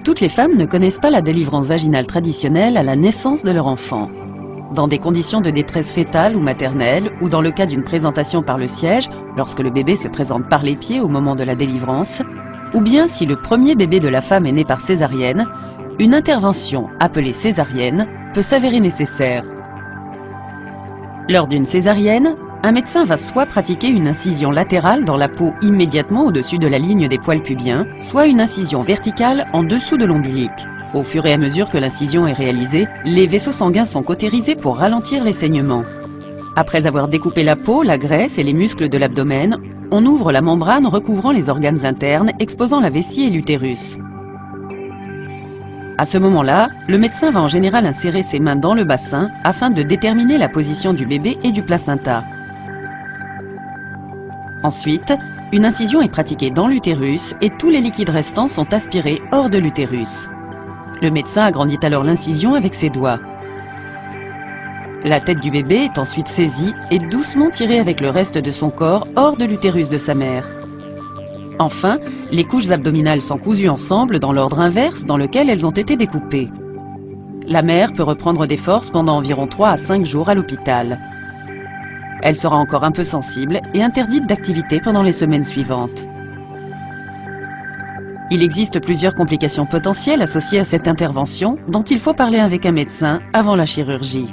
Toutes les femmes ne connaissent pas la délivrance vaginale traditionnelle à la naissance de leur enfant. Dans des conditions de détresse fœtale ou maternelle, ou dans le cas d'une présentation par le siège, lorsque le bébé se présente par les pieds au moment de la délivrance, ou bien si le premier bébé de la femme est né par césarienne, une intervention appelée césarienne peut s'avérer nécessaire. Lors d'une césarienne, un médecin va soit pratiquer une incision latérale dans la peau immédiatement au-dessus de la ligne des poils pubiens, soit une incision verticale en dessous de l'ombilic. Au fur et à mesure que l'incision est réalisée, les vaisseaux sanguins sont cautérisés pour ralentir les saignements. Après avoir découpé la peau, la graisse et les muscles de l'abdomen, on ouvre la membrane recouvrant les organes internes, exposant la vessie et l'utérus. À ce moment-là, le médecin va en général insérer ses mains dans le bassin afin de déterminer la position du bébé et du placenta. Ensuite, une incision est pratiquée dans l'utérus et tous les liquides restants sont aspirés hors de l'utérus. Le médecin agrandit alors l'incision avec ses doigts. La tête du bébé est ensuite saisie et doucement tirée avec le reste de son corps hors de l'utérus de sa mère. Enfin, les couches abdominales sont cousues ensemble dans l'ordre inverse dans lequel elles ont été découpées. La mère peut reprendre des forces pendant environ 3 à 5 jours à l'hôpital. Elle sera encore un peu sensible et interdite d'activité pendant les semaines suivantes. Il existe plusieurs complications potentielles associées à cette intervention dont il faut parler avec un médecin avant la chirurgie.